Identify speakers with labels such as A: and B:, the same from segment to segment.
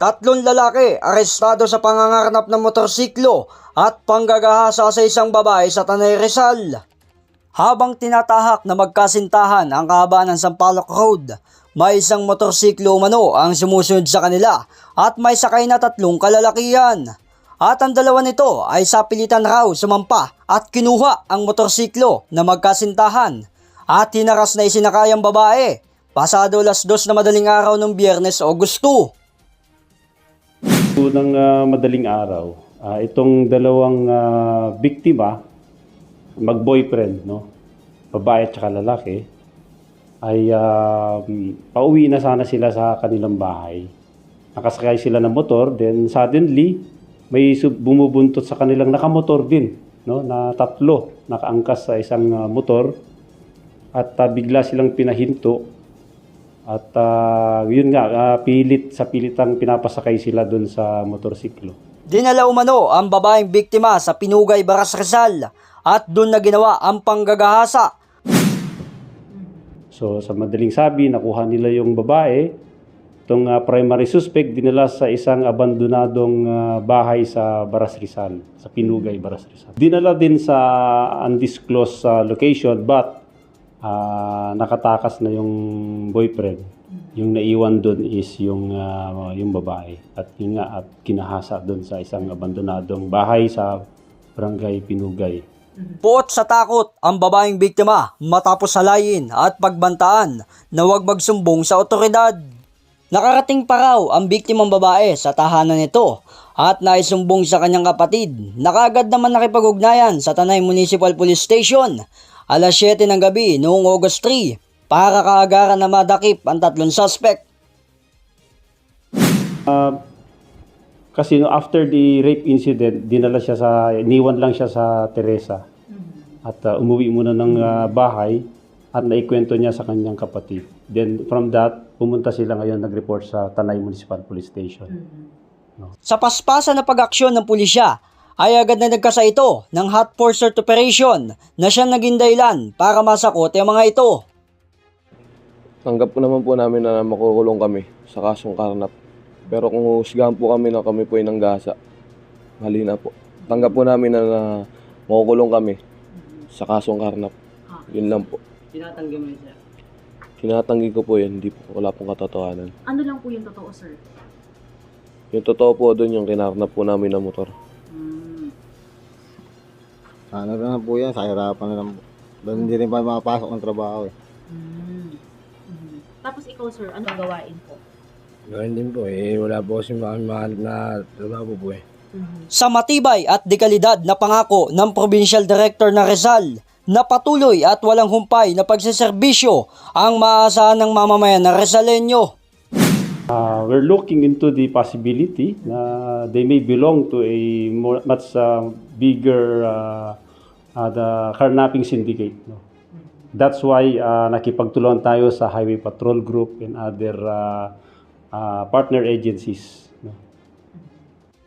A: Tatlong lalaki arestado sa pangangarnap ng motorsiklo at panggagahasa sa isang babae sa Tanay Rizal. Habang tinatahak na magkasintahan ang kahabaan ng Sampaloc Road, may isang motorsiklo umano ang sumusunod sa kanila at may sakay na tatlong kalalakihan. At ang dalawa nito ay sapilitan raw sumampa at kinuha ang motorsiklo na magkasintahan at hinaras na isinakay ang babae pasado 2:00 na madaling araw ng Biyernes, Agosto.
B: Unang madaling araw, itong dalawang biktima, mag-boyfriend, no? Babae at saka lalaki, ay pauwi na sana sila sa kanilang bahay. Nakasakay sila ng motor, then suddenly, may bumubuntot sa kanilang nakamotor din, no? Na tatlo, nakaangkas sa isang motor, at bigla silang pinahinto. At yun nga, pilitang pinapasakay sila dun sa motorsiklo.
A: Dinala umano ang babaeng biktima sa Pinugay, Baras, Rizal at dun na ginawa ang panggagahasa.
B: So sa madaling sabi, nakuha nila yung babae. Itong primary suspect dinala sa isang abandonadong bahay sa Baras, Rizal, sa Pinugay, Baras, Rizal. Dinala din sa undisclosed location, but nakatakas na yung boyfriend. Yung naiwan doon is yung babae. At yun nga, at kinahasa doon sa isang abandonadong bahay sa Barangay Pinugay.
A: Puot sa takot ang babaeng biktima matapos halayin at pagbantaan na huwag magsumbong sa otoridad. Nakarating pa raw ang biktimang babae sa tahanan nito at naisumbong sa kanyang kapatid. Nakagad naman nakipag-ugnayan sa Tanay Municipal Police Station alas 7 ng gabi noong August 3 para kaagaran na madakip ang tatlong suspect.
B: Kasi after the rape incident, iniwan lang siya sa Teresa. At umuwi muna ng bahay at naikwento niya sa kanyang kapatid. Then from that, pumunta sila ngayon nag-report sa Tanay Municipal Police Station. No.
A: Sa paspasan na pag-aksyon ng pulisya, ay agad na nagkasa ito ng hot pursuit operation na siyang naging dahilan para masakot ang mga ito.
C: Tanggap po naman po namin na makukulong kami sa kasong karnap. Pero kung husgahan po kami na kami po ay nanggasa, mali na po. Tanggap po namin na makukulong kami sa kasong karnap. Yun lang po.
A: Tinatanggi mo siya?
C: Tinatanggi ko po yan, wala pong katotohanan.
D: Ano lang po yung totoo, sir?
C: Yung totoo po doon yung kinarnap po namin na motor.
E: Ano na po yan, sa hirapan na lang po. Doon hindi rin pa makapasok ng trabaho eh.
D: Tapos ikaw, sir, ano ang gawain po?
F: Gawin din po wala po kasi mahanap na trabaho po
A: Sa matibay at dekalidad na pangako ng Provincial Director na Rizal na patuloy at walang humpay na pagseserbisyo ang maaasahan ng mamamayan na Rizaleño.
B: We're looking into the possibility na they may belong to a much bigger the carnapping syndicate. No? That's why nakipagtulungan tayo sa Highway Patrol Group and other partner agencies. No?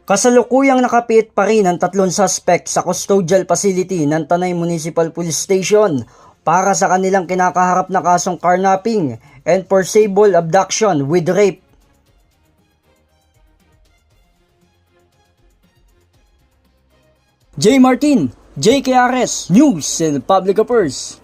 A: Kasalukuyang nakapiit pa rin ang tatlong suspect sa custodial facility ng Tanay Municipal Police Station para sa kanilang kinakaharap na kasong carnapping and forcible abduction with rape. J. Martin, JKRS News and Public Affairs.